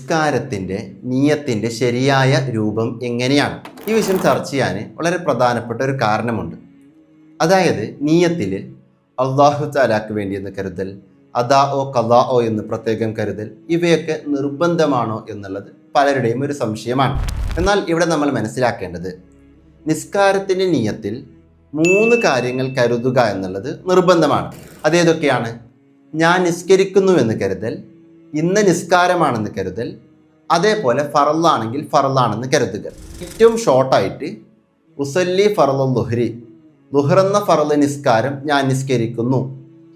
നിസ്കാരത്തിൻ്റെ നിയത്തിൻ്റെ ശരിയായ രൂപം എങ്ങനെയാണ്? ഈ വിഷയം ചർച്ച ചെയ്യാൻ വളരെ പ്രധാനപ്പെട്ട ഒരു കാരണമുണ്ട്. അതായത് നിയത്തിൽ അള്ളാഹു തആലക്ക് വേണ്ടി എന്ന് കരുതൽ, അദാ ഓ ഖദാ ഓ എന്ന് പ്രത്യേകം കരുതൽ, ഇവയൊക്കെ നിർബന്ധമാണോ എന്നുള്ളത് പലരുടെയും ഒരു സംശയമാണ്. എന്നാൽ ഇവിടെ നമ്മൾ മനസ്സിലാക്കേണ്ടത് നിസ്കാരത്തിൻ്റെ നിയത്തിൽ 3 കാര്യങ്ങൾ കരുതുക എന്നുള്ളത് നിർബന്ധമാണ്. അതേതൊക്കെയാണ്? ഞാൻ നിസ്കരിക്കുന്നു എന്ന് കരുതൽ, ഇന്ന് നിസ്കാരമാണെന്ന് കരുതൽ, അതേപോലെ ഫറലാണെങ്കിൽ ഫറലാണെന്ന് കരുതുക. ഏറ്റവും ഷോർട്ടായിട്ട് ഉസല്ലി ഫറലുൽ ളുഹ്രി, ളുഹ്റെന്ന ഫറല് നിസ്കാരം ഞാൻ നിസ്കരിക്കുന്നു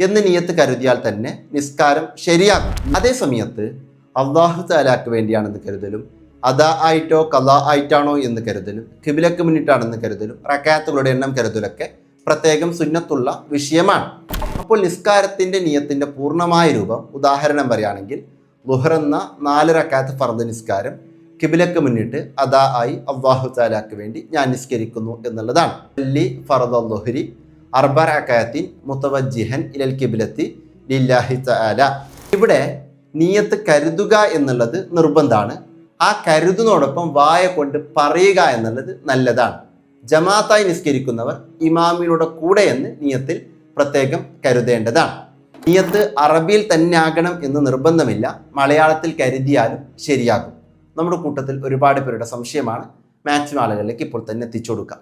എന്ന് നിയത്ത് കരുതിയാൽ തന്നെ നിസ്കാരം ശരിയാകും. അതേ സമയത്ത് അല്ലാഹു തആലക്ക് വേണ്ടിയാണെന്ന് കരുതലും, അദാ ആയിട്ടോ ഖദാ ആയിട്ടാണോ എന്ന് കരുതലും, ഖിബ്ലക്ക് മുന്നിട്ടാണെന്ന് കരുതലും, റക്അത്തുകളുടെ എണ്ണം കരുതലൊക്കെ പ്രത്യേകം സുന്നത്തുള്ള വിഷയമാണ്. അപ്പോൾ നിസ്കാരത്തിൻ്റെ നിയത്തിൻ്റെ പൂർണ്ണമായ രൂപം ഉദാഹരണം പറയുകയാണെങ്കിൽ ളുഹ്റെന്ന 4 റക്അത്ത് ഫർദ് നിസ്കാരം ഖിബ്ലക്ക് മുന്നിട്ട് അദാ ആയി അല്ലാഹു തആലക്ക് വേണ്ടി ഞാൻ നിസ്കരിക്കുന്നു എന്നുള്ളതാണ്. ലി ഫർദുൽ ളുഹ്രി 4 റക്അത്തിൻ മുതവജ്ജിഹൻ ഇലൽ ഖിബ്ലത്തി ലില്ലാഹി തആല. ഇവിടെ നിയത്ത് കരുതുക എന്നുള്ളത് നിർബന്ധമാണ്. ആ കരുതുന്നതോടൊപ്പം വായ കൊണ്ട് പറയുക എന്നുള്ളത് നല്ലതാണ്. ജമാഅത്തായി നിസ്കരിക്കുന്നവർ ഇമാമിനോട് കൂടെ എന്ന് നിയത്തിൽ പ്രത്യേകം കരുതേണ്ടതാണ്. നിയത്ത് അറബിയിൽ തന്നെ ആകണം എന്ന് നിർബന്ധമില്ല, മലയാളത്തിൽ കരുതിയാലും ശരിയാകും. നമ്മുടെ കൂട്ടത്തിൽ ഒരുപാട് പേരുടെ സംശയമാണ്. മാക്സിമം ആളുകളിലേക്ക് ഇപ്പോൾ തന്നെ എത്തിച്ചു കൊടുക്കാം.